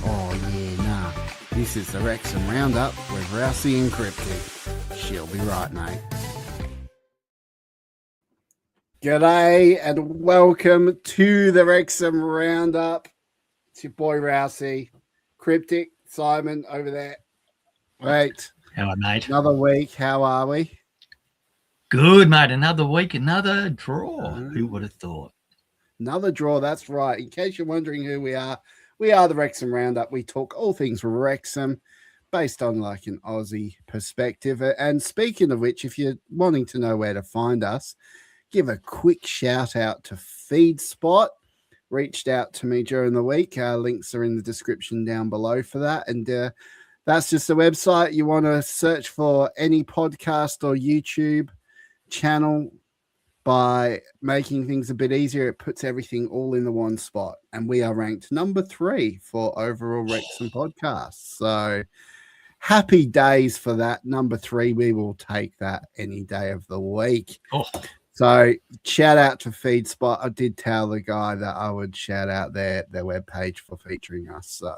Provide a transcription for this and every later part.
Oh, yeah, nah. This is the Wrexham Roundup with Rowdy and Cryptic. She'll be right, mate. G'day and welcome to the Wrexham Roundup. It's your boy Rowdy, Cryptic, Simon over there. Right. Hello, mate. Another week. How are we? Good, mate. Another week, another draw. Who would have thought? Another draw, that's right. In case you're wondering who we are the Wrexham Roundup. We talk all things Wrexham based on like an Aussie perspective. And speaking of which, if you're wanting to know where to find us, give a quick shout out to FeedSpot. Reached out to me during the week. Links are in the description down below for that. And that's just a website. You want to search for any podcast or YouTube channel. By making things a bit easier, it puts everything all in the one spot. And we are ranked number 3 for overall Wrexham podcasts. So happy days for that. Number 3, we will take that any day of the week. So shout out to FeedSpot. I did tell the guy that I would shout out their webpage for featuring us. So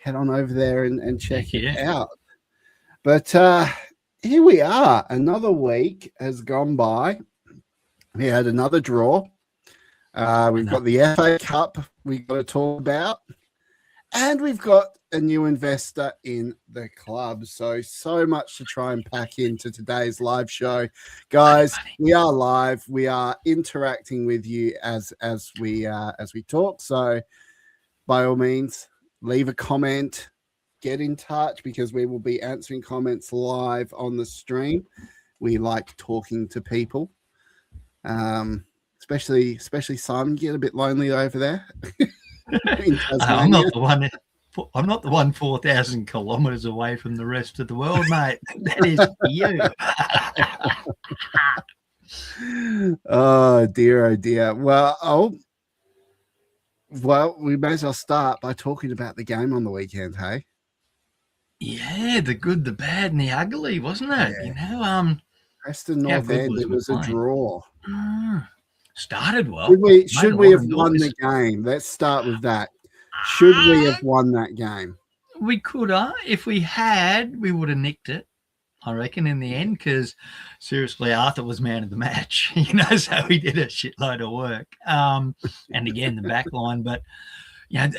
head on over there and check it out. But here we are. Another week has gone by. We had another draw. We've got the FA Cup we've got to talk about. And we've got a new investor in the club. So much to try and pack into today's live show. Guys, we are live. We are interacting with you as we talk. So by all means, leave a comment. Get in touch because we will be answering comments live on the stream. We like talking to people. Especially Simon, get a bit lonely over there. I'm not the one 4,000 kilometers away from the rest of the world, mate. That is you. Oh dear. Well, we may as well start by talking about the game on the weekend, hey? Yeah, the good, the bad, and the ugly, wasn't it? Yeah. Preston North End, it was a draw. Started well. Should we have won the game? Let's start with that. Should we have won that game? We could have. If we had, we would have nicked it, I reckon, in the end, because seriously, Arthur was man of the match, so he did a shitload of work. And again, the back line, but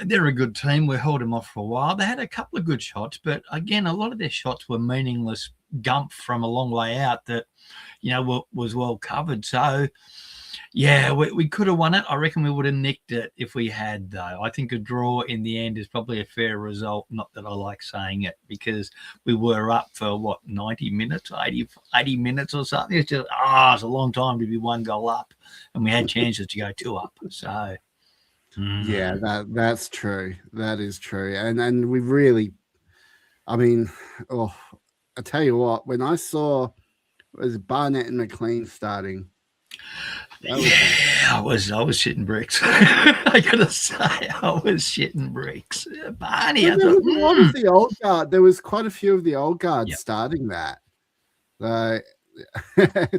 they're a good team. We held them off for a while. They had a couple of good shots, but again, a lot of their shots were meaningless gump from a long way out that, was well covered. So, we could have won it. I reckon we would have nicked it if we had, though. I think a draw in the end is probably a fair result. Not that I like saying it because we were up for, 90 minutes, 80 minutes or something. It's just, it's a long time to be 1 goal up. And we had chances to go 2 up. So... Yeah, that's true. That is true. And we really, I tell you what, when I saw Barnett and McLean starting, I was shitting bricks. I gotta say, I was shitting bricks. Barney, there was a lot of the old guard. There was quite a few of the old guards starting that.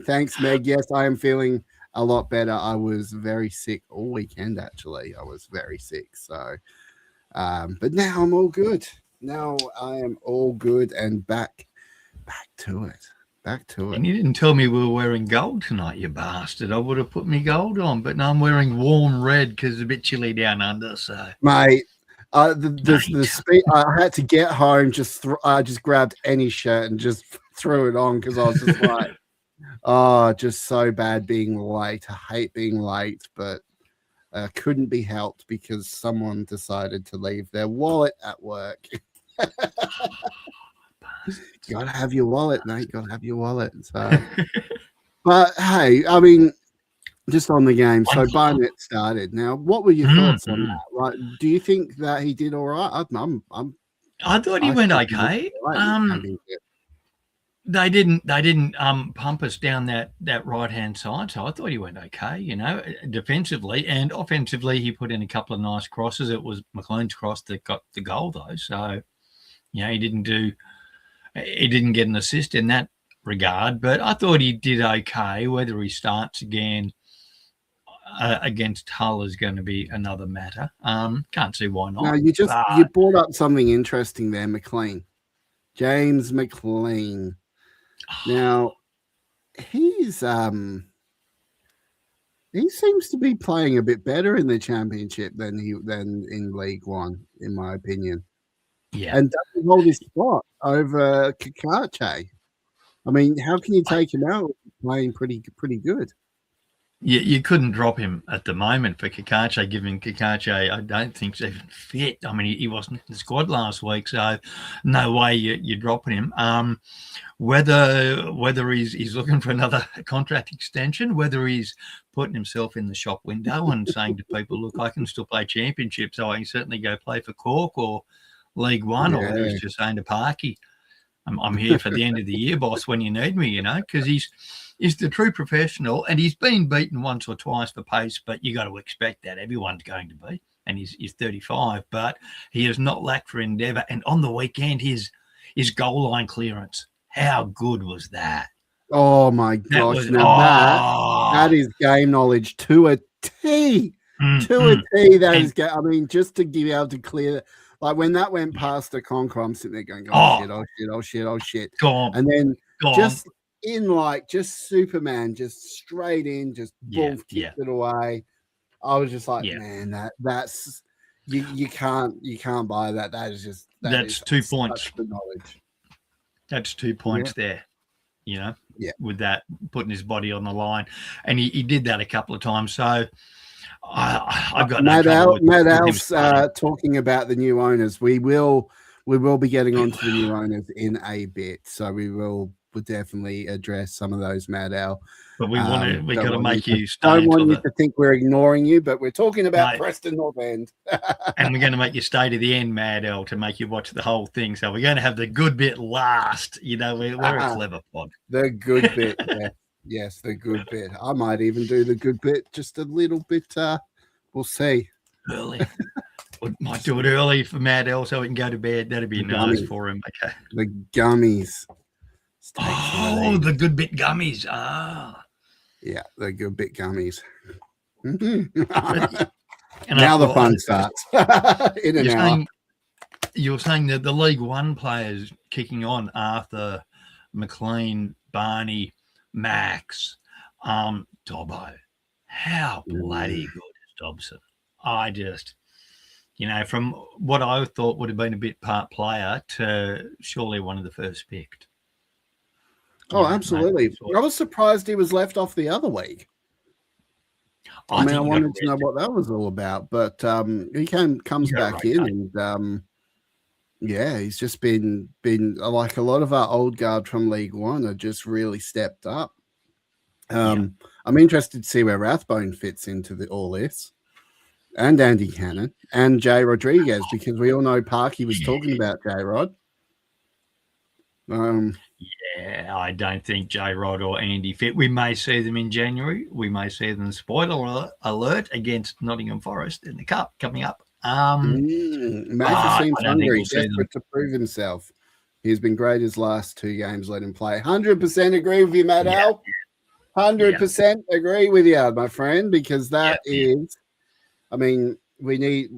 Thanks, Meg. Yes, I am feeling a lot better. I was very sick all weekend, actually. I was very sick. So, but now I'm all good. Now I am all good and back to it. And you didn't tell me we were wearing gold tonight, you bastard. I would have put me gold on, but now I'm wearing warm red because it's a bit chilly down under. So, mate, the speed. I had to get home. I just grabbed any shirt and just threw it on because I was just like. Just so bad being late. I hate being late, but couldn't be helped because someone decided to leave their wallet at work. Gotta have your wallet, mate. Gotta have your wallet. So, but hey, just on the game. So Barnett started. Now, what were your thoughts on that? Right? Do you think that he did all right? I thought he went okay. They didn't pump us down that right-hand side, so I thought he went okay, defensively. And offensively, he put in a couple of nice crosses. It was McLean's cross that got the goal, though. So, he didn't get an assist in that regard, but I thought he did okay. Whether he starts again, against Hull is going to be another matter. Can't see why not. No, you brought up something interesting there, McLean. James McLean. Now, he seems to be playing a bit better in the Championship than in League One, in my opinion. Yeah, and doesn't hold his spot over Kakache. I mean, how can you take him out playing pretty good? You couldn't drop him at the moment for Kakache, given Kakache, I don't think he's even fit. I mean, he wasn't in the squad last week, so no way you're dropping him. Whether he's looking for another contract extension, whether he's putting himself in the shop window and saying to people, look, I can still play Championship, so I can certainly go play for Cork or League One, or whether he's just saying to Parky, I'm here for the end of the year, boss, when you need me, because he's the true professional, and he's been beaten once or twice for pace, but you got to expect that. Everyone's going to be, and he's 35, but he has not lacked for endeavour. And on the weekend, his goal line clearance, how good was that? Oh my gosh! That is game knowledge to a T. To a T. That is. I mean, just to be able to clear. Like when that went past the Conqueror, I'm sitting there going, oh shit. And then just Superman, just straight in, just boom, kicked it away. I was just like, man, that's you can't buy that. That is just that's 2 points. The knowledge. That's 2 points there. With that, putting his body on the line, and he did that a couple of times. So. I've got Matt Al's talking about the new owners. We will be getting onto the new owners in a bit, so we'll definitely address some of those, Matt Al. But we got to make you stay. Don't want you to think we're ignoring you, but we're talking about Preston North End, and we're going to make you stay to the end, Matt Al, to make you watch the whole thing. So we're going to have the good bit last. We're a clever pod. The good bit. Yeah. Yes, the good bit. I might even do the good bit just a little bit. We'll see. Early. We might do it early for Matt L so we can go to bed. That'd be nice for him. Okay. The gummies. The good bit gummies. Yeah, the good bit gummies. And now the fun starts. In an hour. You're saying that the League One players kicking on, Arthur, McLean, Barney, Max, Dobbo. How bloody good is Dobson? I just, from what I thought would have been a bit part player to surely one of the first picked. Oh, absolutely. I was surprised he was left off the other week. I wanted to know what that was all about, but he comes back in and he's just been like a lot of our old guard from League One are just really stepped up. I'm interested to see where Rathbone fits into all this, and Andy Cannon and Jay Rodriguez, because we all know Parky was talking about J Rod. I don't think J Rod or Andy fit. We may see them in January. We may see them, spoiler alert, against Nottingham Forest in the Cup coming up. Major seems hungry, desperate to prove himself. He's been great his last 2 games. Let him play. 100% agree with you, Matt Al. 100% agree with you, my friend, because that is, I mean, we need,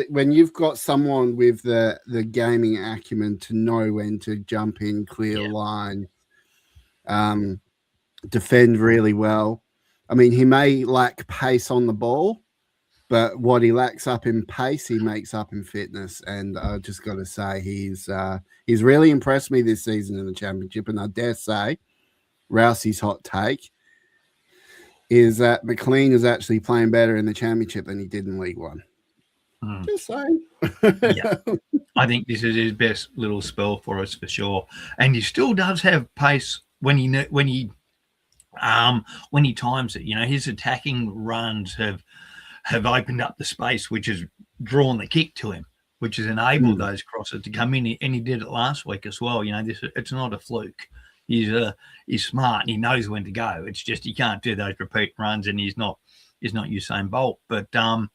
when you've got someone with the gaming acumen to know when to jump in, clear line, defend really well. I mean, he may lack pace on the ball, but what he lacks up in pace, he makes up in fitness. And I just got to say, he's really impressed me this season in the Championship. And I dare say, Rousey's hot take is that McLean is actually playing better in the Championship than he did in League One. Just saying. I think this is his best little spell for us for sure. And he still does have pace when he times it. His attacking runs have opened up the space, which has drawn the kick to him, which has enabled those crosses to come in. And he did it last week as well. It's not a fluke. He's smart and he knows when to go. It's just he can't do those repeat runs, and he's not Usain Bolt. But no,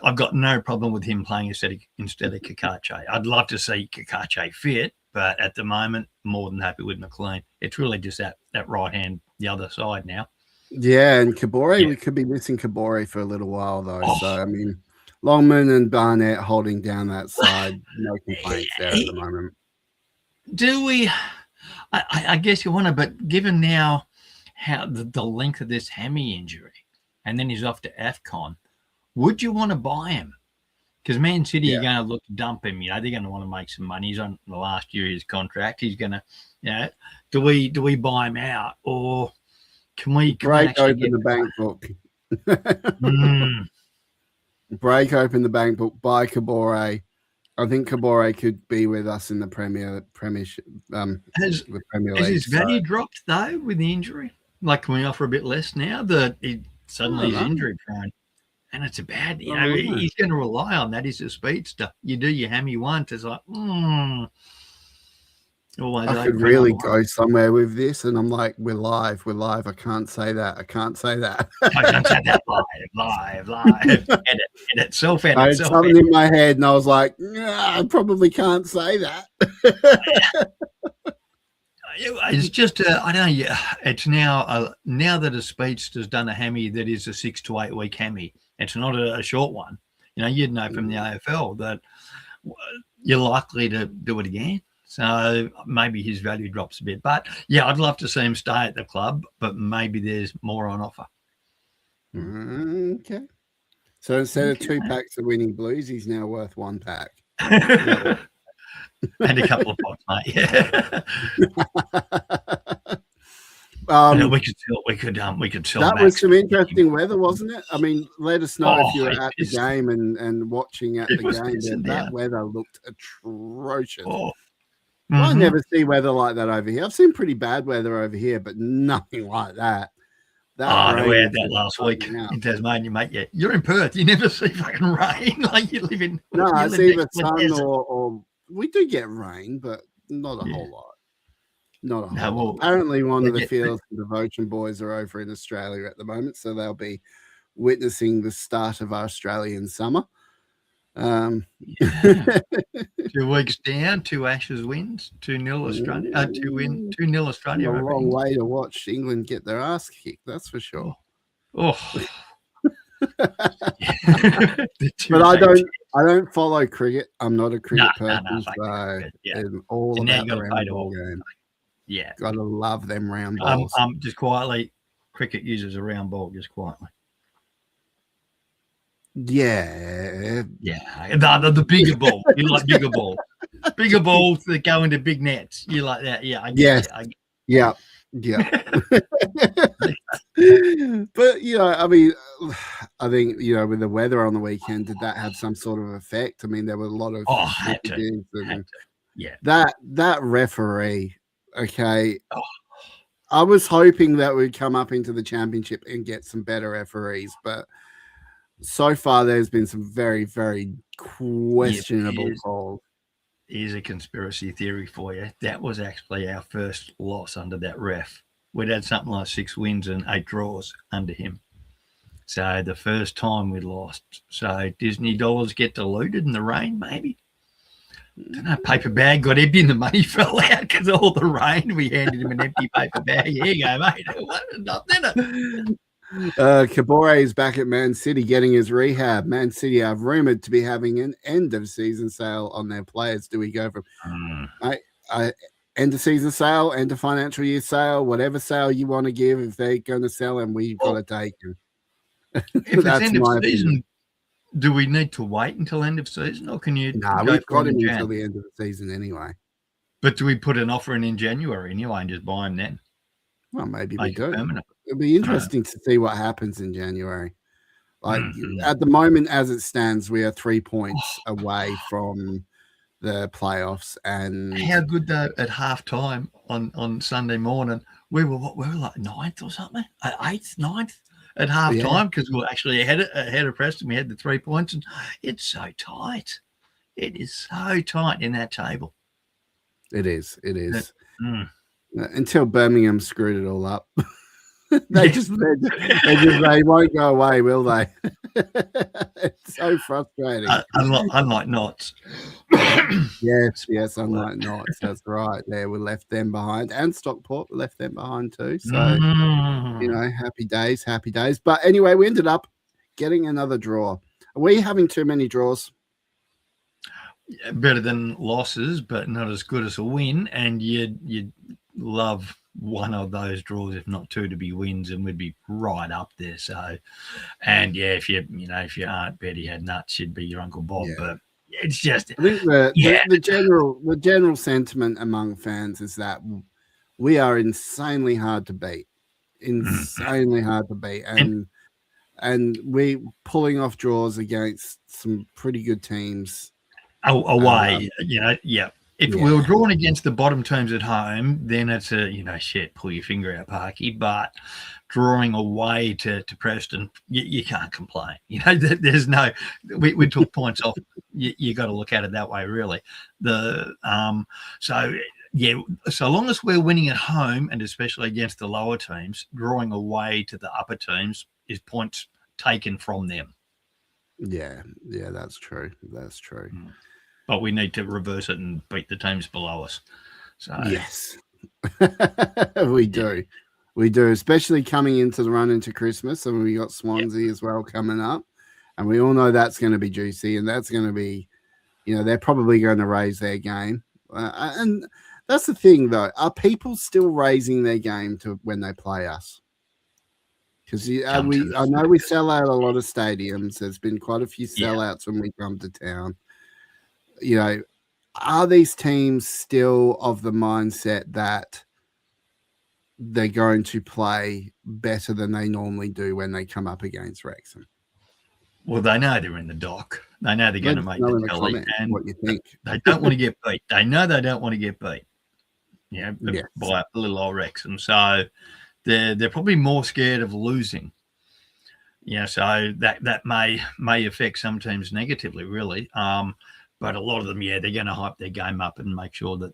I've got no problem with him playing instead of Kakache. I'd love to see Kakache fit, but at the moment, more than happy with McLean. It's really just that right hand, the other side now. Yeah, and Kabore, Yeah. we could be missing Kabore for a little while though. Oh. So I mean, Longman and Barnett holding down that side. No complaints there at the moment. Do we? I guess you want to, but given now how the length of this hammy injury, and then he's off to AFCON, would you want to buy him? Because Man City are going to look to dump him. You know, they're going to want to make some money. He's on the last year of his contract. He's going to, you know, do we buy him out, or can we break open the bank book? Break open the bank book. Buy Kabore. I think Kabore could be with us in the Premiership. Has his value dropped though with the injury? Like, can we offer a bit less now that he suddenly is injury prone? And it's a bad, you know, he's going to rely on that. He's a speedster. You do your hammy once, it's like, always. I could really go somewhere with this, and I'm like, we're live. I can't say that. I can't say that. Live. Edit, self-edit. I had something in my head, and I was like, I probably can't say that. It's just, I don't know. It's now that a speedster's done a hammy that is a 6 to 8 week hammy. It's not a short one. You know, you'd know from the AFL that you're likely to do it again. So maybe his value drops a bit. But, yeah, I'd love to see him stay at the club, but maybe there's more on offer. Okay. So instead of 2 packs of Winning Blues, he's now worth 1 pack. And a couple of pots, mate. Yeah. We could sell. That was some interesting weather, wasn't it? I mean, let us know if you were at the game and watching at the game. That weather looked atrocious. I never see weather like that over here. I've seen pretty bad weather over here, but nothing like that. We had that last week in Tasmania, mate. You're in Perth. You never see fucking rain. Like you live in. No, I see the sun or we do get rain, but not a whole lot. Not a whole lot. Apparently, one of the Fields and Devotion boys are over in Australia at the moment, so they'll be witnessing the start of our Australian summer. 2 weeks down, 2 Ashes wins, 2-0 Australia, 2-0 Australia. A long way to watch England get their ass kicked, that's for sure. But I don't follow cricket. I'm not a cricket person. All about the round ball game. Yeah, gotta love them round balls. Just quietly, cricket uses a round ball. Just quietly. Yeah. The bigger ball. You like bigger balls. Bigger balls that go into big nets. You like that? Yeah. Yeah. But I mean, I think with the weather on the weekend, did that have some sort of effect? I mean, there were a lot of that referee. Okay. I was hoping that we'd come up into the championship and get some better referees, but so far there's been some very, very questionable calls. Here's a conspiracy theory for you. That was actually our first loss under that ref. We'd had something like 6 wins and 8 draws under him. So the first time we lost. So Disney dollars get diluted in the rain, maybe. I don't know, paper bag got empty and the money fell out because of all the rain. We handed him an empty paper bag. Here you go, mate. Kabore is back at Man City getting his rehab. Man City are rumoured to be having an end-of-season sale on their players. Do we go for end-of-season sale, end-of-financial year sale, whatever sale you want to give? If they're going to sell them, we've got to take them. If it's end of season, do we need to wait until end of season, or can you? No, we've got him until the end of the season anyway. But do we put an offer in January anyway and just buy him then? Well, maybe we do. It'll be interesting to see what happens in January. Like at the moment, as it stands, we are 3 points away from the playoffs. And how good though at halftime on Sunday morning, we were like 9th or something, 8th, 9th. At halftime, because we were actually ahead of Preston. We had the 3 points, and it's so tight. It is so tight in that table. It is. Until Birmingham screwed it all up. They won't go away, will they? It's so frustrating. Unlike Knots. Yes, unlike Knots. That's right. Yeah, we left them behind. And Stockport, we left them behind too. So, happy days. But anyway, we ended up getting another draw. Are we having too many draws? Better than losses, but not as good as a win. And you'd love one of those draws, if not two, to be wins, and we'd be right up there. So, and if your Aunt Betty had nuts, she'd be your Uncle Bob. Yeah. But it's just, I think the general sentiment among fans is that we are insanely hard to beat, and we pulling off draws against some pretty good teams away. If we were drawn against the bottom teams at home, then it's pull your finger out, Parky. But drawing away to Preston, you can't complain. There's no, we took points off. You got to look at it that way, really. So long as we're winning at home, and especially against the lower teams, drawing away to the upper teams is points taken from them. Yeah, that's true. But we need to reverse it and beat the teams below us. So yes, we do, especially coming into the run into Christmas. And we got Swansea as well coming up, and we all know that's going to be juicy, and that's going to be, they're probably going to raise their game. And that's the thing, though. Are people still raising their game to when they play us? Because I know we sell out a lot of stadiums. There's been quite a few sellouts when we come to town. Are these teams still of the mindset that they're going to play better than they normally do when they come up against Wrexham? Well, they know they're in the dock. They know they're going to make the telly, and what you think. They don't want to get beat. They know they don't want to get beat. By a little old Wrexham. So they're probably more scared of losing. So that may affect some teams negatively, really. But a lot of them, they're going to hype their game up and make sure that,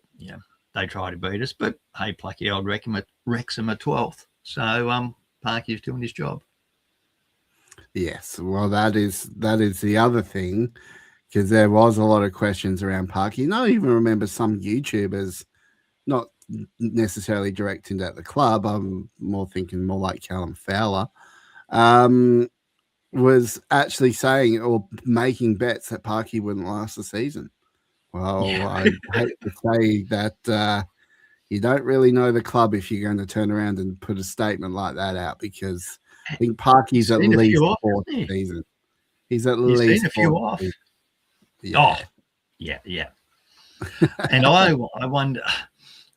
they try to beat us. But, hey, plucky old Wrexham at 12th. So Parky's doing his job. Yes, well, that is the other thing, because there was a lot of questions around Parky. I even remember some YouTubers, not necessarily directed at the club, I'm thinking more like Callum Fowler, was actually saying or making bets that Parky wouldn't last the season. Well, I hate to say that you don't really know the club if you're going to turn around and put a statement like that out, because I think Parky's at least fourth season. He's at least a few off. Yeah. And I wonder,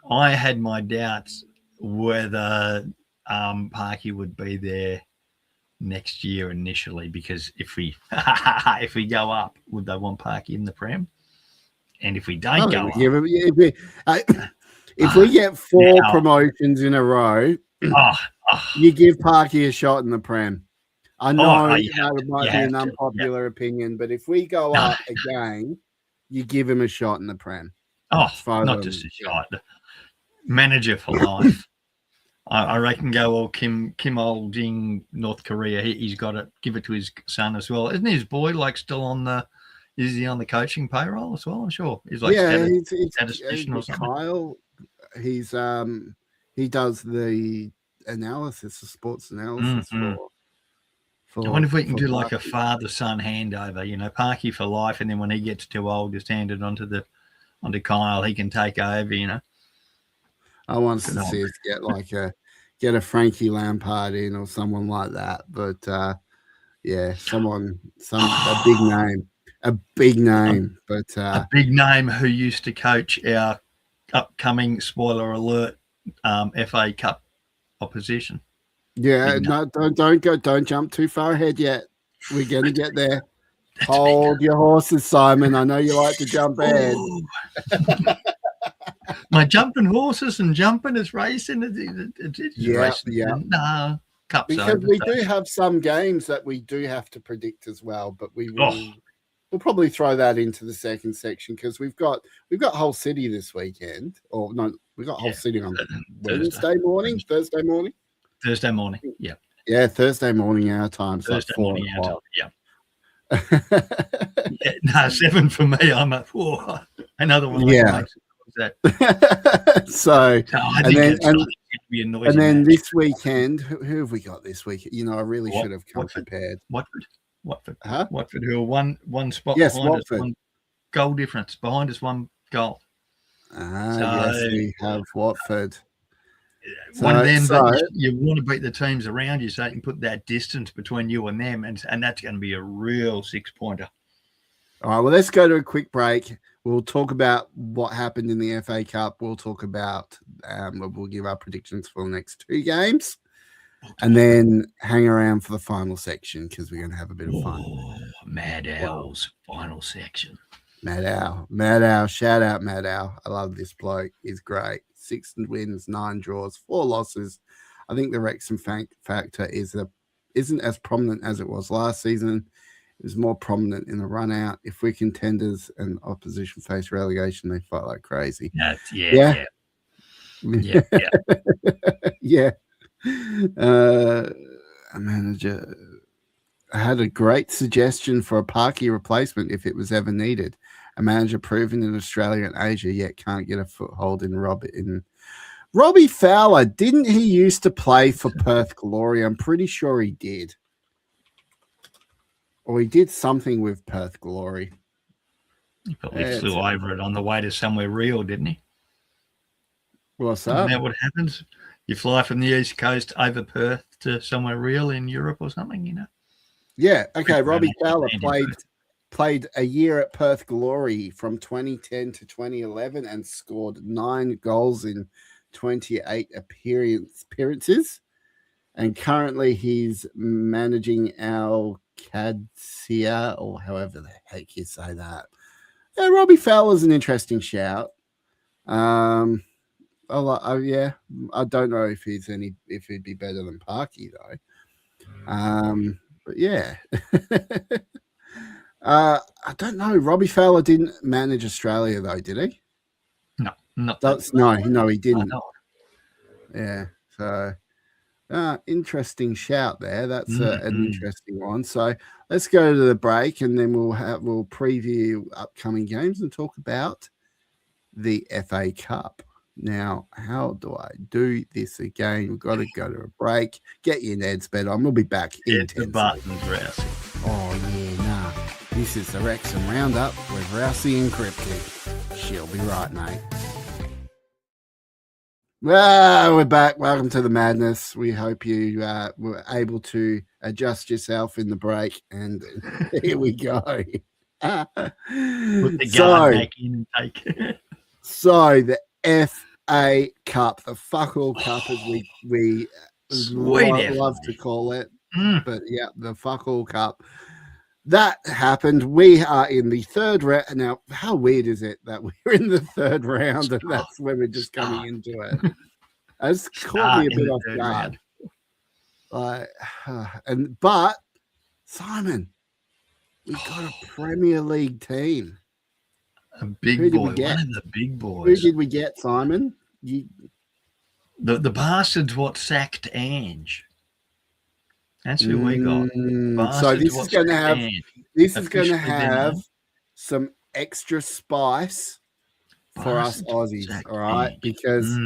I had my doubts whether Parky would be there next year initially, because if we go up, would they want Parky in the Prem? And if we don't go up, if we get four promotions in a row, you give Parky a shot in the Prem. I know that might be an unpopular opinion, but if we go up again, you give him a shot in the Prem. Not just a shot. Manager for life. I reckon go all Kim Olding, North Korea. He's got it. Give it to his son as well. Isn't his boy still on the? Is he on the coaching payroll as well? I'm sure he's statistician or something. Kyle, he's he does the analysis, the sports analysis for. I wonder if we can do like a father-son handover. Parky for life, and then when he gets too old, just hand it onto Kyle. He can take over. I want to see us get a Frankie Lampard in or someone like that. But a big name. But a big name who used to coach our upcoming, spoiler alert, FA Cup opposition. Yeah, don't jump too far ahead yet. We're going to get there. Hold your horses, Simon. I know you like to jump ahead. My jumping horses and jumping is racing. Racing. Cup's because over, we do have some games that we do have to predict as well, but we'll probably throw that into the second section, because we've got Hull City this weekend. Or no, we've got Hull City on Thursday morning. Thursday morning. Yeah. Yeah, Thursday morning our time. It's like Thursday 4 morning our time. o'clock. Yeah. Yeah. No, 7 for me. I'm at 4. Another one. Yeah. That. So, I think it's going to be a noisy and then match. this weekend, who have we got this week? I really should have come prepared. Watford. Huh? Watford, who are one spot Yes, behind Watford. us, 1 goal difference. Behind us, 1 goal. Yes, we have Watford. One of them, but you want to beat the teams around you so you can put that distance between you and them, and that's going to be a real 6-pointer. All right, well, let's go to a quick break. We'll talk about what happened in the FA Cup. We'll talk about, we'll give our predictions for the next 2 games, and then hang around for the final section because we're going to have a bit of fun. Mad Owl's final section. Mad Owl. Shout out Mad Owl. I love this bloke. He's great. 6 wins, 9 draws, 4 losses. I think the Wrexham factor isn't as prominent as it was last season. It was more prominent in the run out. If we're contenders and opposition face relegation, they fight like crazy. Yeah. A manager. I had a great suggestion for a Parky replacement if it was ever needed. A manager proven in Australia and Asia, yet can't get a foothold in Robbie Fowler. Didn't he used to play for Perth Glory? I'm pretty sure he did. Or he did something with Perth Glory. He probably flew over it on the way to somewhere real, didn't he? What's that? Isn't that what happens? You fly from the East Coast over Perth to somewhere real in Europe or something, Yeah. Okay. Robbie Fowler played a year at Perth Glory from 2010 to 2011 and scored 9 goals in 28 appearances. And currently he's managing Al Qadsiya, or however the heck you say that. Yeah, Robbie Fowler's an interesting shout. I don't know if he'd be better than Parky though. But yeah. I don't know. Robbie Fowler didn't manage Australia though, did he? No, he didn't. Yeah. So interesting shout there. That's an interesting one. So let's go to the break and then we'll preview upcoming games and talk about the FA Cup. Now, how do I do this again? We've got to go to a break. Get your Ned's bed on. We'll be back in 10 buttons, Rousey. Oh, yeah, nah. This is the Wrexham Roundup with Rousey and Kripke. She'll be right, mate. Well, we're back. Welcome to the madness. We hope you were able to adjust yourself in the break. And here we go. Put the guard back in and take. So the FA Cup, the fuck all cup as we love to call it. But yeah, the fuck all cup. That happened. We are in the 3rd round. Now, how weird is it that we're in the 3rd round and that's when we're just coming into it? It's caught me a bit off guard. But Simon, we got a Premier League team. A big boy, one of the big boys. Who did we get, Simon? The bastards what sacked Ange. That's who we got. So this is going to have some extra spice for us Aussies, all right? Because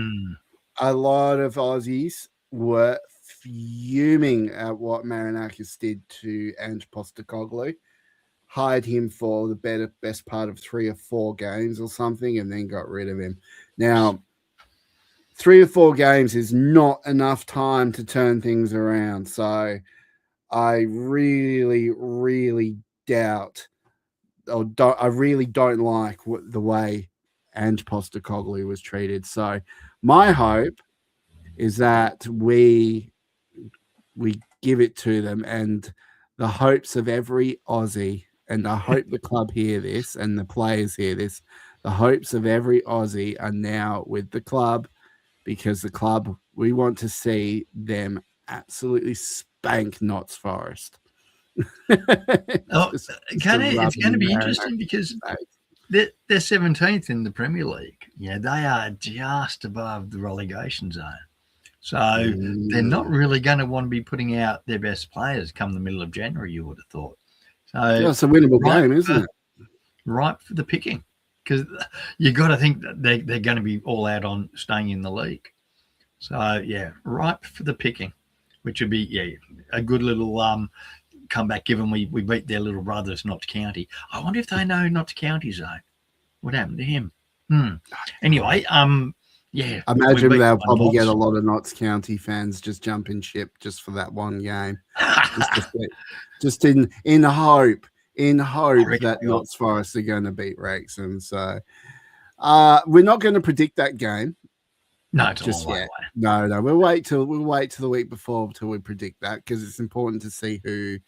a lot of Aussies were fuming at what Marinakis did to Ange Postecoglou. Hired him for the best part of 3 or 4 games or something, and then got rid of him. Now, 3 or 4 games is not enough time to turn things around. So I really, really doubt, I really don't like the way Ange Postecoglou was treated. So my hope is that we give it to them, and the hopes of every Aussie, and I hope the club hear this and the players hear this, the hopes of every Aussie are now with the club, because the club, we want to see them absolutely spank Notts Forest. It's going to be interesting because they're 17th in the Premier League. Yeah, they are just above the relegation zone. So they're not really going to want to be putting out their best players come the middle of January, you would have thought. So it's a winnable game, isn't it? Ripe for the picking, because you got to think that they're going to be all out on staying in the league. So yeah, ripe for the picking, which would be a good little comeback given we beat their little brothers, Notts County. I wonder if they know Notts County's zone. What happened to him? Anyway, yeah. I imagine they'll probably get a lot of Notts County fans just jumping ship just for that one game. just in hope that Notts Forest are going to beat Wrexham. So we're not going to predict that game. No, it's just a long yet. way. No. We'll wait till the week before till we predict that, because it's important to see who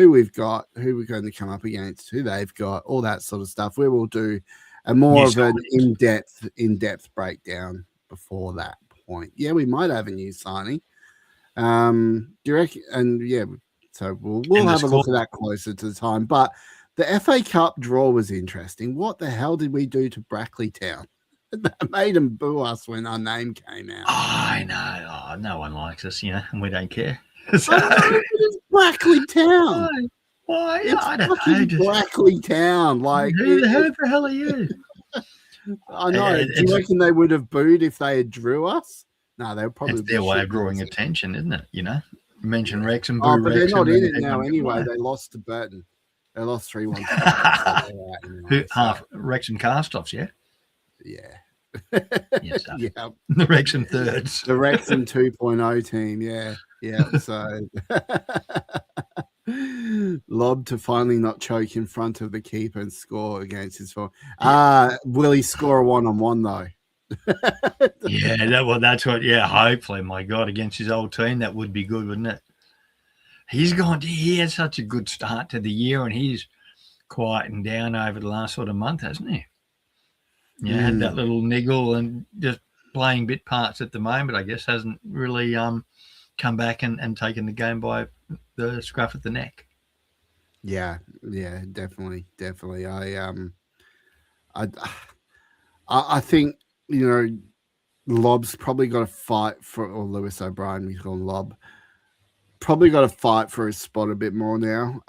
we've got, who we're going to come up against, who they've got, all that sort of stuff. We will do a more of an in-depth breakdown before that point. Yeah, we might have a new signing. Do you reckon? And yeah, so we'll have a look at that closer to the time. But the FA Cup draw was interesting. What the hell did we do to Brackley Town? That made them boo us when our name came out. I know. Oh, no one likes us, and we don't care. So, it's Brackley Town. Why? It's I don't know. Brackley Town. Like, who the hell are you? I know. Do you reckon they would have booed if they had drew us? No, they would probably. It's their way of drawing attention, isn't it? You mention Wrexham, but Wrexham, they're not in it now anyway. They lost to Burton. They lost 3-1. Half Wrexham cast-offs, yeah? Yeah. Yes, yeah. The Wrexham thirds. The Wrexham 2.0 team, yeah. So Lob to finally not choke in front of the keeper and score against his form. Will he score a 1-on-1 though? That's what. Yeah, hopefully, my God, against his old team, that would be good, wouldn't it? He had such a good start to the year, and he's quieting down over the last sort of month, hasn't he? Yeah, had that little niggle and just playing bit parts at the moment. I guess hasn't really come back and taken the game by the scruff of the neck. Yeah, definitely. I think Lob's probably got to fight for, or Lewis O'Brien, we call him Lob, probably got to fight for his spot a bit more now.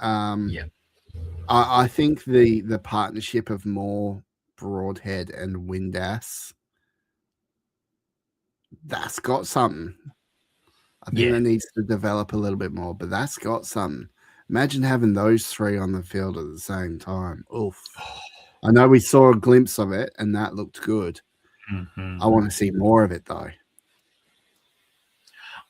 I think the partnership of Moore, Broadhead, and Windass, that's got something. I think it needs to develop a little bit more, but that's got something. Imagine having those three on the field at the same time. Oof. I know we saw a glimpse of it, and that looked good. I want to see more of it, though.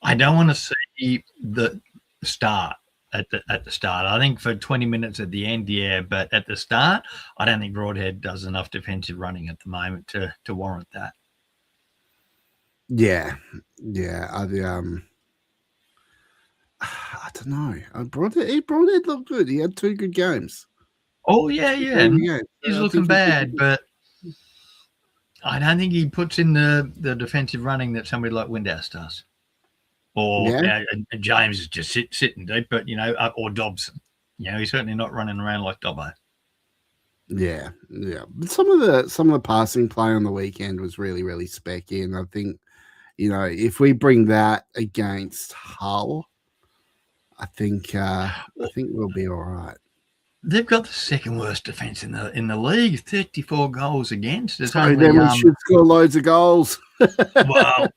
I don't want to see the start at the start. I think for 20 minutes at the end, yeah, but at the start, I don't think Broadhead does enough defensive running at the moment to warrant that. Yeah. I don't know. Broadhead looked good. He had 2 good games. Oh, yeah. He's looking bad, but I don't think he puts in the defensive running that somebody like Windass does. Or James is just sitting deep, but, or Dobson. He's certainly not running around like Dobbo. Yeah. But some of the passing play on the weekend was really, really specky, and I think, if we bring that against Hull, I think we'll be all right. They've got the second worst defense in the league, 34 goals against. So then we should score loads of goals. Well,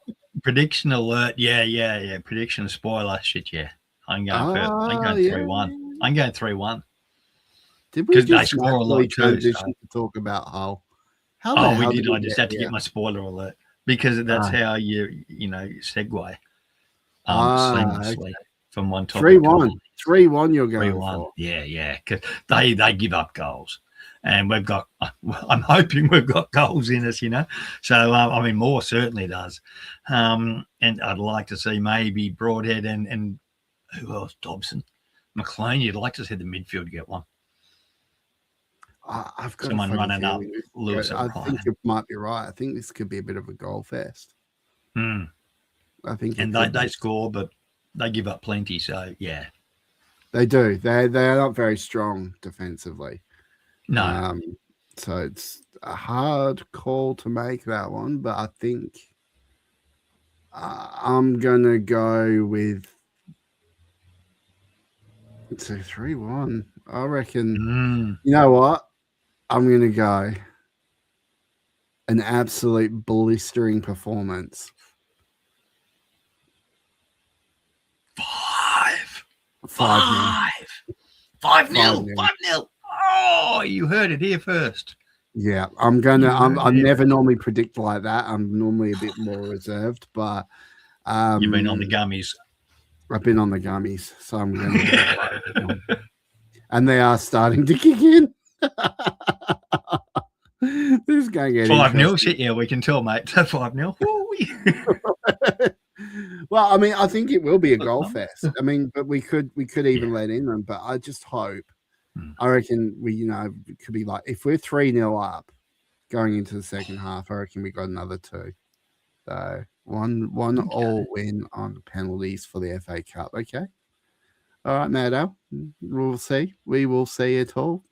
prediction alert, yeah. Prediction spoiler, shit, yeah. I'm going 3-1. I'm going 3-1. Did we just score a lot transition to talk about Hull? We did. I just had to get my spoiler alert because that's how you segue seamlessly from one topic. 3-1. You're going 3-1. for. Yeah. Because they give up goals, and we've got. I'm hoping we've got goals in us, So Moore certainly does, and I'd like to see maybe Broadhead and who else? Dobson, McLean. You'd like to see the midfield get one. I've got someone running up. Lewis, I think you might be right. I think this could be a bit of a goal fest. I think, and they score, but they give up plenty. So yeah, they do. They are not very strong defensively. No. So it's a hard call to make, that one, but I think I'm going to go with it's a 3-1. I reckon, you know what? I'm going to go an absolute blistering performance. 5-0. 5-0. Oh, you heard it here first. Yeah, I'm never normally predict like that. I'm normally a bit more reserved, but you've been on the gummies. I've been on the gummies, so I'm going to and they are starting to kick in. This is going to get 5-0. Shit, yeah, we can tell, mate. 5-0. Well, I mean, I think it will be a goal fest. I mean, but we could even let in them. But I just hope. I reckon it could be like if we're 3-0 up going into the second half. I reckon we got another 2. So one all win on penalties for the FA Cup. Okay. All right, Maddo. We'll see. We will see it all.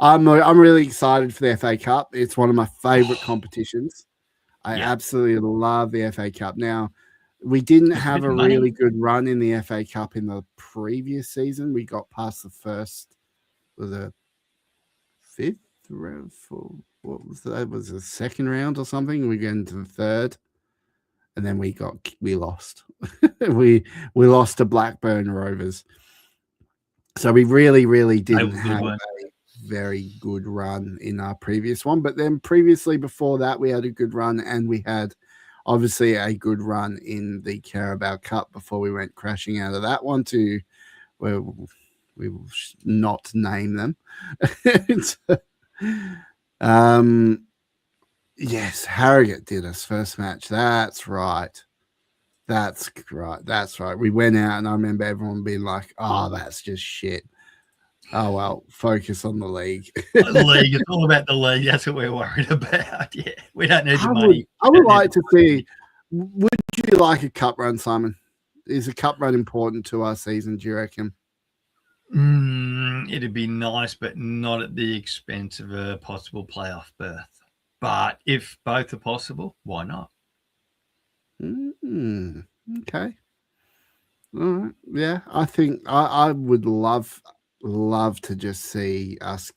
I'm really excited for the FA Cup. It's one of my favourite competitions. I absolutely love the FA Cup. Now, we didn't have a really good run in the FA Cup in the previous season. We got past the first, was a 5th round? What was that? Was a second round or something? We got into the third, and then we lost. we lost to Blackburn Rovers. So we really didn't have a very good run in our previous one. But then previously before that, we had a good run, and we had obviously a good run in the Carabao Cup before we went crashing out of that one to where we will not name them. Yes, Harrogate did us first match. That's right. We went out, and I remember everyone being like, "Oh, that's just shit." Oh well, focus on the league. The league, it's all about the league. That's what we're worried about. Yeah, we don't need the money. I would like to see. Would you like a cup run, Simon? Is a cup run important to our season? Do you reckon? It'd be nice, but not at the expense of a possible playoff berth. But if both are possible, why not? Okay. All right. Yeah, I think I would love to just see us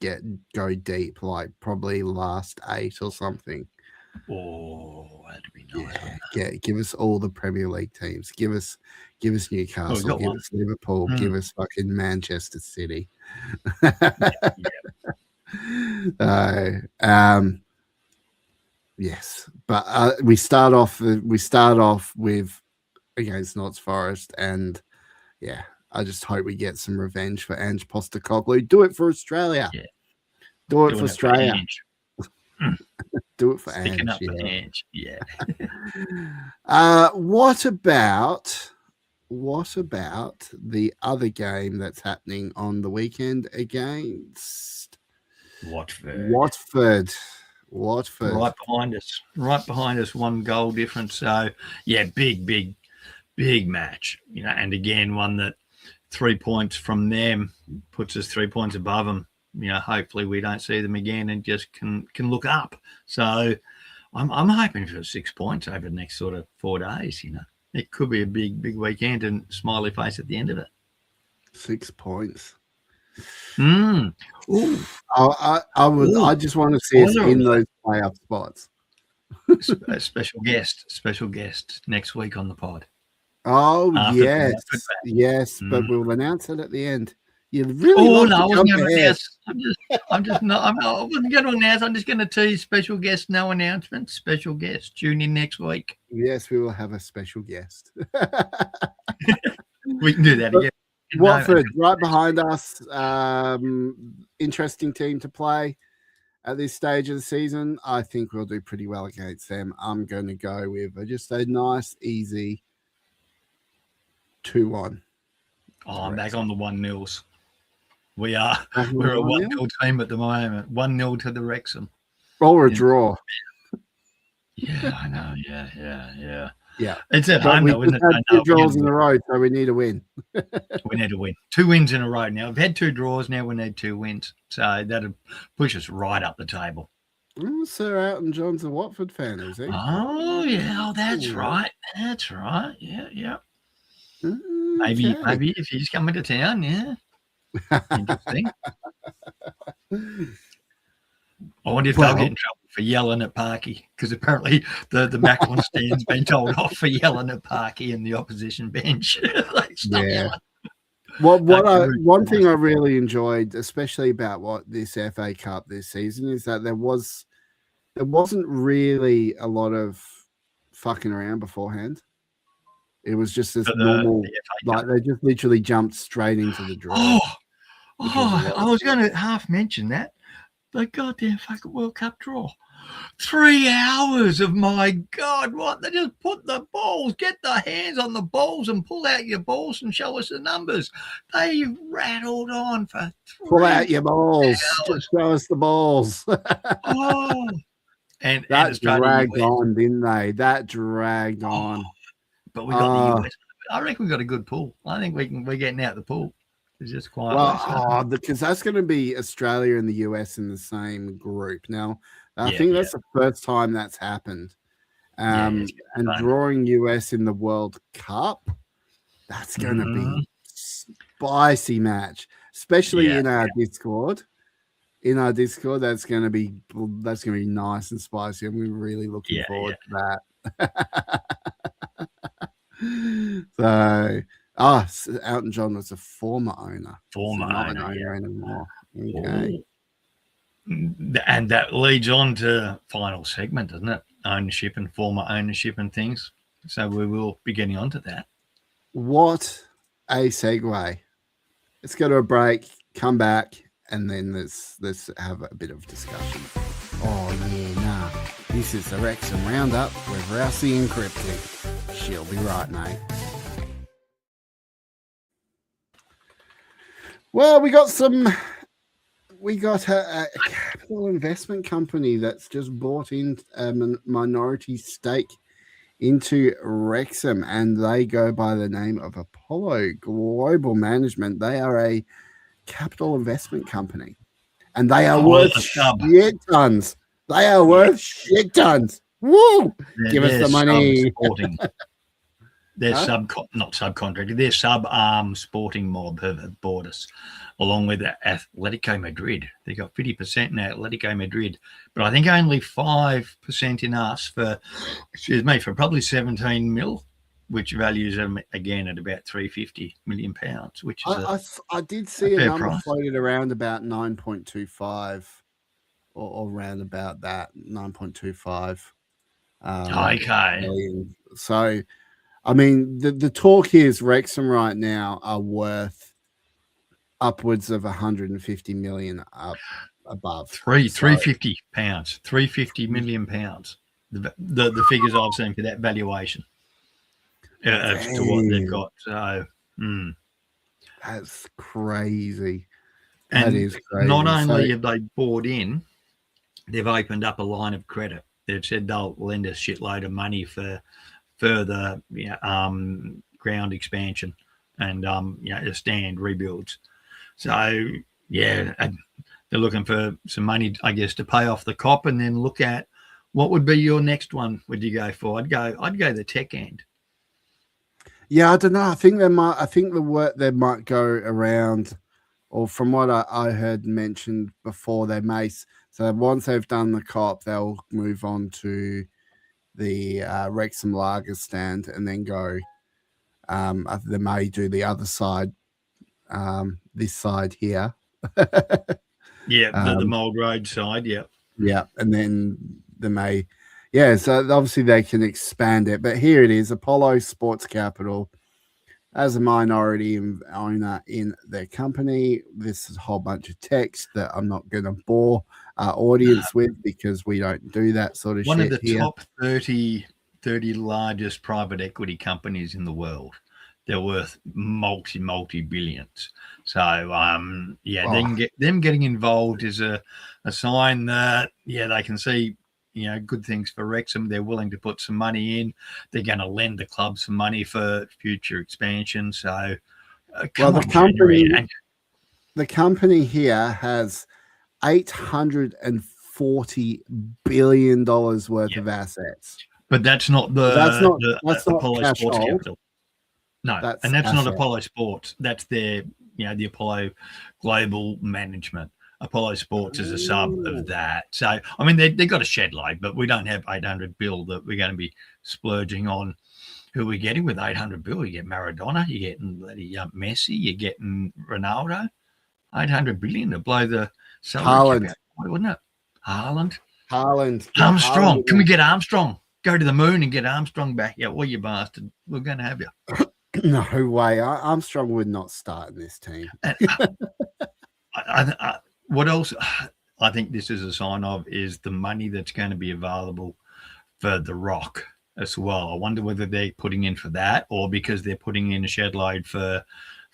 go deep, like probably last 8 or something. Oh, that'd be nice. Yeah, give us all the Premier League teams. Give us Newcastle. Give us Liverpool. Give us fucking Manchester City. Yes, but we start off with against Notts Forest, and yeah, I just hope we get some revenge for Ange Postecoglou. Do it for Australia. Yeah. Do it for Australia. Do it for Ange. Up for Ange. Yeah. What about the other game that's happening on the weekend against Watford? Right behind us, 1 goal difference. So yeah, big match. And again, one that 3 points from them puts us 3 points above them. Hopefully we don't see them again and just can look up. So I'm hoping for 6 points over the next sort of 4 days. It could be a big weekend and smiley face at the end of it. 6 points. Ooh. I just want to see us in those playoff spots. A special guest next week on the pod. Oh, yes, but we'll announce it at the end. You really I wasn't going to announce. I wasn't going to announce. I'm just going to tease special guest, no announcement. Special guest, tune in next week. Yes, we will have a special guest. We can do that again. Watford, right behind us. Interesting team to play at this stage of the season. I think we'll do pretty well against them. I'm going to go with just a nice, easy 2-1. Oh, I'm back on the 1-0s. We're a 1-0 team at the moment. 1-0 to the Wrexham. Or a draw. Yeah, I know. Yeah. Yeah. It's at home, though, isn't it? 2 draws in a row, so we need a win. We need to win. 2 wins in a row now. We've had 2 draws. Now we need 2 wins. So that'll push us right up the table. Oh, Sir Elton John's a Watford fan, is he? Oh yeah, that's Ooh. right. That's right. Yeah. Okay. Maybe if he's coming to town, yeah. Interesting. I wonder if they'll get in trouble for yelling at Parky, because apparently the Macklin stand's been told off for yelling at Parky in the opposition bench. Like, stop yelling. One thing I really enjoyed, especially about this FA Cup this season, is that there wasn't really a lot of fucking around beforehand. It was just this normal, like they just literally jumped straight into the draw. I was going to half mention that. The goddamn fucking World Cup draw. 3 hours of, my God, what? They just put the balls, get the hands on the balls and pull out your balls and show us the numbers. They rattled on for 3 Pull out your balls. hours. Just show us the balls. And that dragged on, didn't they? That dragged on. But we got the US. I reckon we got a good pool. I think we're getting out the pool. It's just quite because that's going to be Australia and the US in the same group. Now, I think that's the first time that's happened. And drawing US in the World Cup, that's going to be spicy match, especially in our Discord. In our Discord, that's going to be nice and spicy, and we're really looking forward to that. So. Elton John was a former owner. Not an owner anymore. Okay. And that leads on to final segment, doesn't it? Ownership and former ownership and things. So we will be getting onto that. What a segue. Let's go to a break, come back, and then let's have a bit of discussion. This is the Wrexham Roundup with Rowdy and Cryptic. She'll be right, mate. Well, we got a capital investment company that's just bought in a minority stake into Wrexham, and they go by the name of Apollo Global Management. They are a capital investment company, and they are worth shit tons. They are worth shit tons. Woo! Give us the money. Their not subcontractor, their sub-arm Sporting Mob have bought us, along with Atletico Madrid. They got 50% in Atletico Madrid, but I think only 5% in us for probably 17 mil, which values them again at about £350 million, which is I did see a number price. floated around about 9.25 or around about that 9.25. Okay. Million. So, I mean, the talk is Wrexham right now are worth upwards of 150 million above. £350, £350 million. The figures I've seen for that valuation as to what they've got. So that's crazy. And that is crazy. Not only have they bought in, they've opened up a line of credit. They've said they'll lend a shitload of money for further ground expansion and stand rebuilds. So they're looking for some money, I guess, to pay off the cop, and then look at what would be your next one. Would you go for? I'd go the tech end. Yeah, I don't know. I think the work they might go around, or from what I heard mentioned before, they may. So once they've done the cop, they'll move on to the Wrexham Lager stand, and then go. They may do the other side, this side here. The Mould Road side, yeah, and then they may, so obviously they can expand it, but here it is: Apollo Sports Capital as a minority owner in their company. This is a whole bunch of text that I'm not going to bore our audience with, because we don't do that sort of shit. One of the top 30 largest private equity companies in the world. They're worth multi-billions. So, them getting involved is a sign that, they can see, good things for Wrexham. They're willing to put some money in. They're going to lend the club some money for future expansion. So, the company here has 840 $40 billion worth of assets. But that's not That's not Apollo cash Sports hold. Capital. No, That's not asset. Apollo Sports. That's their, the Apollo Global Management. Apollo Sports is a sub of that. So, I mean, they got a shed load, but we don't have 800 bill that we're going to be splurging on. Who are we getting with 800 bill? You get Maradona, you're getting bloody Messi, you're getting Ronaldo. 800 billion to blow the salary cap out, wouldn't it? Haaland. Armstrong. Haaland. Can we get Armstrong? Go to the moon and get Armstrong back. Yeah, well, you bastard. We're going to have you. No way. Armstrong would not start in this team. What else I think this is a sign of is the money that's going to be available for The Rock as well. I wonder whether they're putting in for that or because they're putting in a shed load for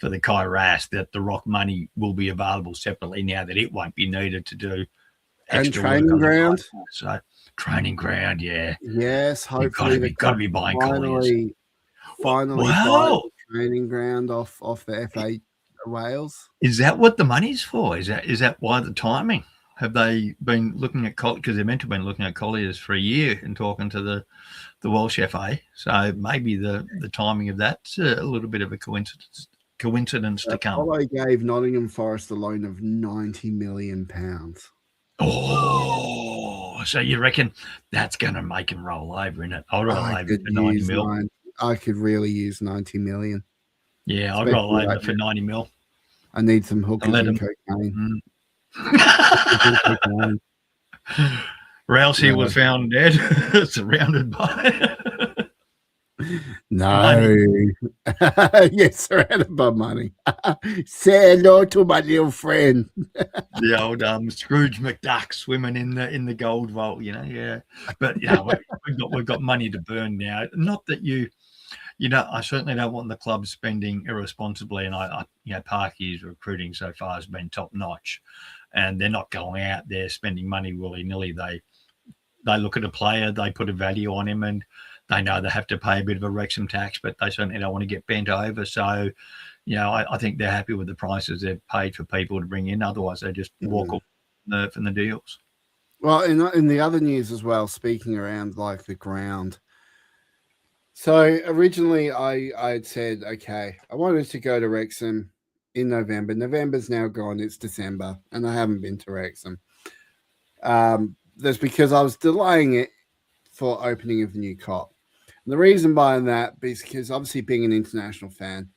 the Kairos, that The Rock money will be available separately now that it won't be needed to do extra and training ground. So training ground, yeah. Yes, hopefully you've got to be buying finally wow. training ground off the FA Wales. Is that what the money's for? Is that why the timing? Have they been looking at because they're meant to have been looking at Colliers for a year and talking to the Welsh FA? So maybe the timing of that's a little bit of a coincidence to come. Apollo gave Nottingham Forest a loan of £90 million. Oh, so you reckon that's going to make him roll over, isn't it? I'll roll over for 90 mil. I could really use 90 million. Yeah, I'd roll over for 90 mil. I need some hookers and cocaine. Rousey was found dead, surrounded by. No. Yes, surrounded by money. Say hello to my little friend. The old Scrooge McDuck swimming in the gold vault, yeah. But we've got money to burn now. Not that I certainly don't want the club spending irresponsibly, and I Parky's recruiting so far has been top notch, and they're not going out there spending money willy nilly. They look at a player, they put a value on him, and they know they have to pay a bit of a Wrexham tax, but they certainly don't want to get bent over. So, I think they're happy with the prices they've paid for people to bring in. Otherwise, they just walk off from the deals. Well, in the other news as well, speaking around like the ground. So originally I had said, okay, I wanted to go to Wrexham in November. November's now gone. It's December, and I haven't been to Wrexham. That's because I was delaying it for opening of the new COP. And the reason behind that is because obviously being an international fan,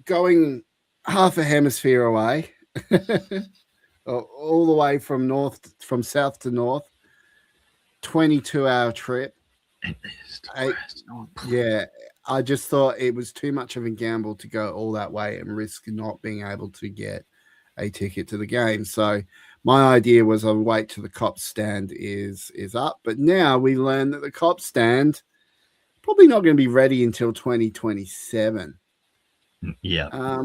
going half a hemisphere away, all the way from south to north, 22-hour trip. I just thought it was too much of a gamble to go all that way and risk not being able to get a ticket to the game. So my idea was I'll wait till the COP stand is up. But now we learn that the COP stand probably not going to be ready until 2027. Yeah.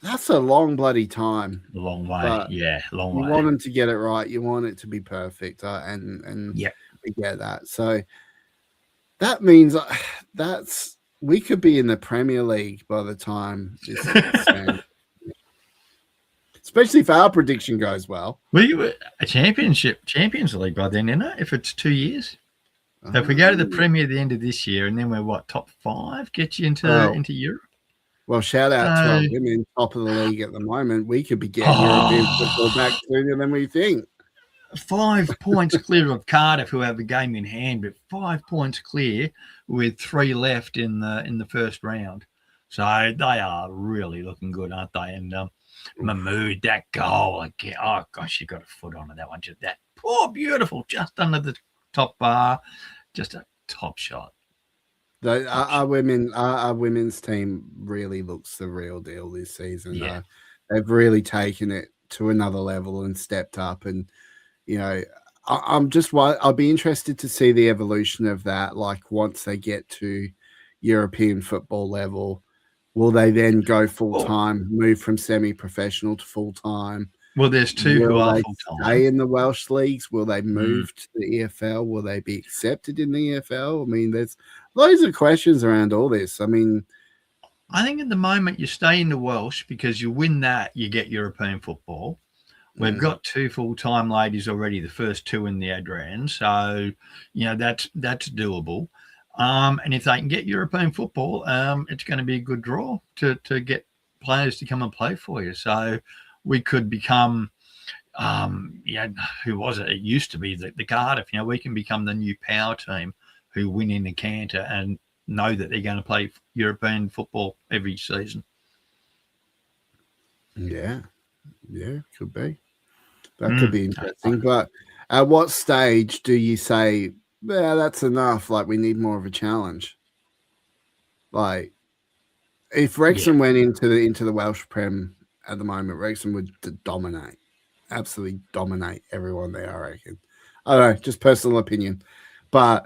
That's a long bloody time. A long way. Yeah, long way. You want them to get it right. You want it to be perfect. And we get that. So that means we could be in the Premier League by the time this stand. Especially if our prediction goes well. We a Champions League by then, isn't it? If it's 2 years. So if we go to the Premier at the end of this year, and then we're top 5, get you into Europe. Well, shout out to our women top of the league at the moment. We could be getting European football back sooner than we think. 5 points clear of Cardiff, who have a game in hand, but 5 points clear with 3 left in the first round. So they are really looking good, aren't they? And Mahmood, that goal again. Oh gosh, you got a foot on that one. Just that poor, beautiful, just under the top bar, just a top shot. Our women's team really looks the real deal this season. Yeah. They've really taken it to another level and stepped up. And I'll be interested to see the evolution of that. Like once they get to European football level, will they then go full time, move from semi-professional to full time? Well, there's two who are full time. Stay in the Welsh leagues? Will they move to the EFL? Will they be accepted in the EFL? I mean, there's loads of questions around all this. I mean, I think at the moment you stay in the Welsh because you win that, you get European football. We've got 2 full-time ladies already, the first 2 in the Adran. So, that's doable. And if they can get European football, it's going to be a good draw to get players to come and play for you. So we could become, who was it? It used to be the Cardiff. We can become the new power team who win in the canter and know that they're going to play European football every season. Yeah, could be. That could be interesting. But at what stage do you say, yeah, that's enough? Like, we need more of a challenge. Like, if Wrexham went into the Welsh Prem at the moment, Wrexham would dominate, absolutely dominate everyone there, I reckon. I don't know, just personal opinion. But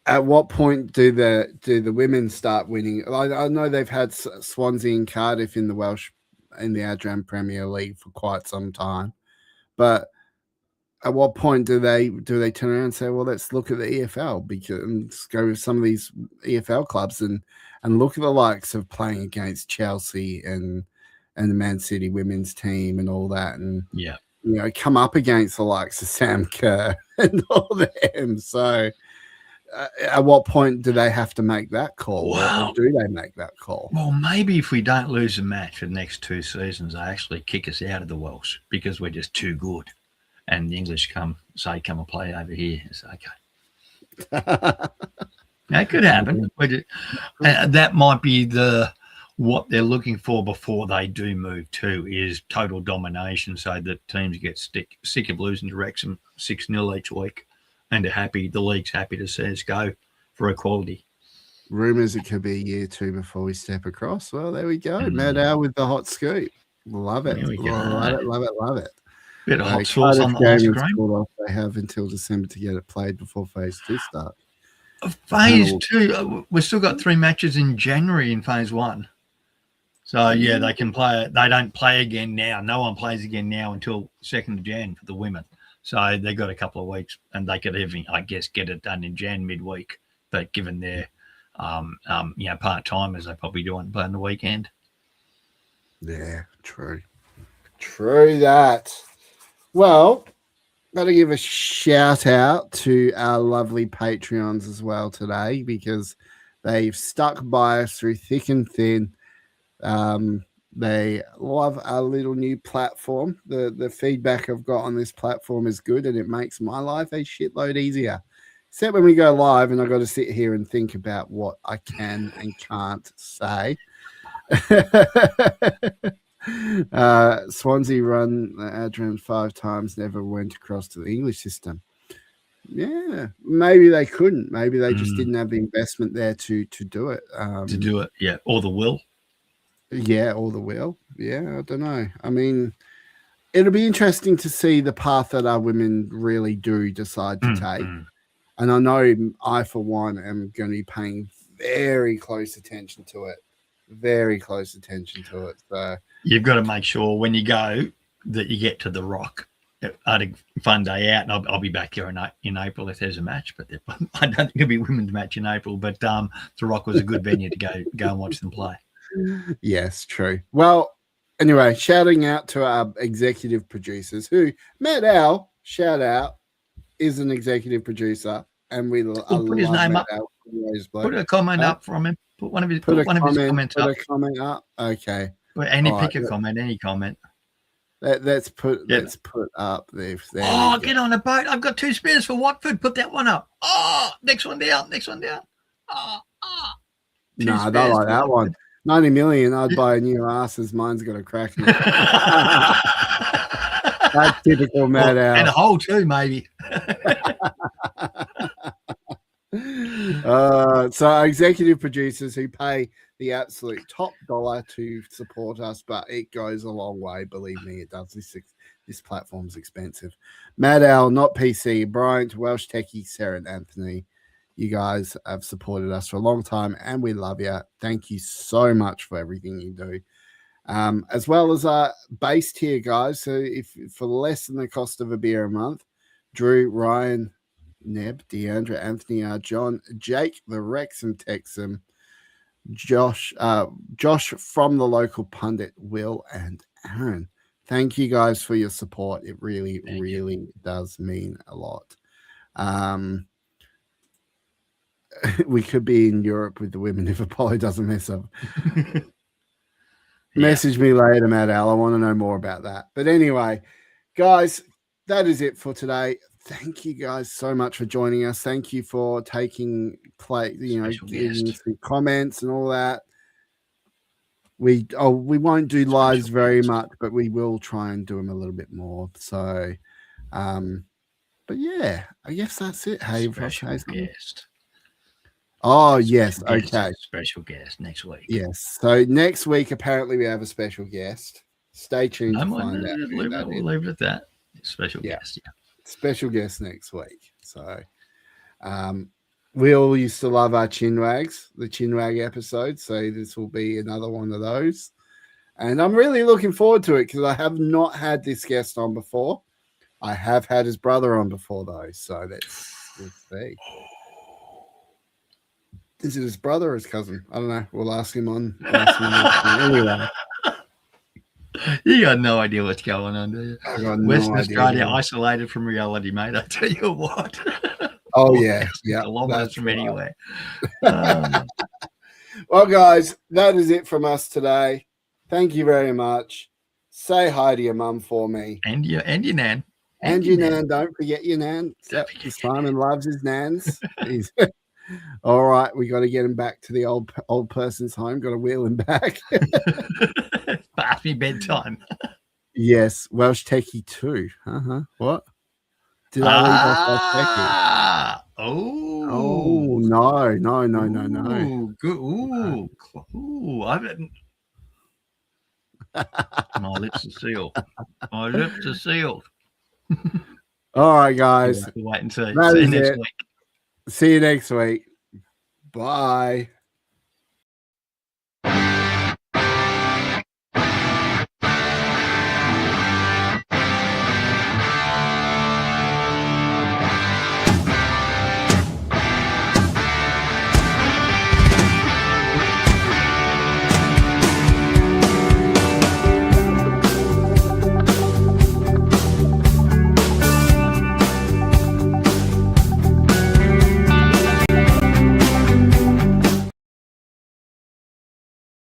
at what point do the women start winning? I know they've had Swansea and Cardiff in the Adran Premier League for quite some time, but at what point do they turn around and say, well, let's look at the EFL, because let's go with some of these EFL clubs and look at the likes of playing against Chelsea and the Man City women's team and all that, and come up against the likes of Sam Kerr and all them. So at what point do they have to make that call? Or do they make that call? Well, maybe if we don't lose a match for the next 2 seasons, they actually kick us out of the Welsh because we're just too good. And the English come and play over here. It's okay. That could happen. That might be what they're looking for before they do move to, is total domination, so that teams get sick of losing to Wrexham 6-0 each week, and the league's happy to see us go for equality. Rumours it could be a year 2 before we step across. Well, there we go. Mad Al with the hot scoop. Love it. Love it. Bit of hot sauce on the ice cream. They have until December to get it played before phase 2 starts. Phase 2, we've still got 3 matches in January in phase 1. So they can play. They don't play again now. No one plays again now until 2nd of Jan for the women. So they've got a couple of weeks, and they could even, I guess, get it done in Jan midweek. But given their part timers, they probably do want to play on the weekend. Yeah, true that. Well, got to give a shout out to our lovely Patreons as well today, because they've stuck by us through thick and thin. They love our little new platform. The feedback I've got on this platform is good, and it makes my life a shitload easier. Except when we go live and I've got to sit here and think about what I can and can't say. Swansea run Adrian 5 times, never went across to the English system. Yeah, maybe they couldn't. Maybe they just didn't have the investment there to do it. Or the will. Yeah, or the will. Yeah, I don't know. I mean, it'll be interesting to see the path that our women really do decide to take. And I know I, for one, am going to be paying very close attention to it. So you've got to make sure when you go that you get to the Rock. I had a fun day out, and I'll be back here in April if there's a match. But I don't think it'll be a women's match in April. But the Rock was a good venue to go and watch them play. Yes, true. Well, anyway, shouting out to our executive producers, who Matt Al, shout out, is an executive producer, and put his name up. Put a comment up from him. Put one of his comments up. Put a comment up. Okay. Pick a comment. Any comment. Let's put up there. Get on a boat. I've got 2 spares for Watford. Put that one up. Next one down. No, I don't like that one. 90 million, I'd buy a new asses. Mine's got a crack in it. That's typical Mad Al. And a hole too, maybe. So our executive producers who pay the absolute top dollar to support us, but it goes a long way. Believe me, it does. This platform's expensive. Mad Al, not PC, Bryant, Welsh Techie, Sarah and Anthony. You guys have supported us for a long time, and we love you. Thank you so much for everything you do. As well as our base tier guys. So if for less than the cost of a beer a month, Drew, Ryan, Neb, Deandra, Anthony, John, Jake, the Wrexham Texan, Josh from the local pundit, Will and Aaron. Thank you guys for your support. It really, really does mean a lot. We could be in Europe with the women if Apollo doesn't mess up. Message me later, Matt Al. I want to know more about that. But anyway, guys, that is it for today. Thank you guys so much for joining us. Thank you for taking play, giving us the comments and all that. We won't do lives very much, but we will try and do them a little bit more. So, but yeah, I guess that's it. Hey, special guest. Oh, yes. Okay. Special guest next week. Yes. So next week, apparently, we have a special guest. Stay tuned to find out. We'll leave it at that. Special guest. Yeah. Special guest next week. So we all used to love our chinwags, the chinwag episode. So this will be another one of those. And I'm really looking forward to it because I have not had this guest on before. I have had his brother on before, though. So let's see. Is it his brother or his cousin? I don't know. We'll ask him on. Anyway. You got no idea what's going on, do you? Western Australia idea. Isolated from reality, mate. I tell you what. Oh, yeah. Yeah. Kilometers from anywhere. Well, guys, that is it from us today. Thank you very much. Say hi to your mum for me. And your nan. And your nan. Don't forget your nan. Simon loves his nans. All right, we got to get him back to the old person's home. Got to wheel him back. Past me bedtime. Yes, Welsh Techie too. What? Did I leave off Welsh Techie? Oh no. Good. Ooh, I didn't. My lips are sealed. All right, guys. Wait and see. See you next week. See you next week. Bye.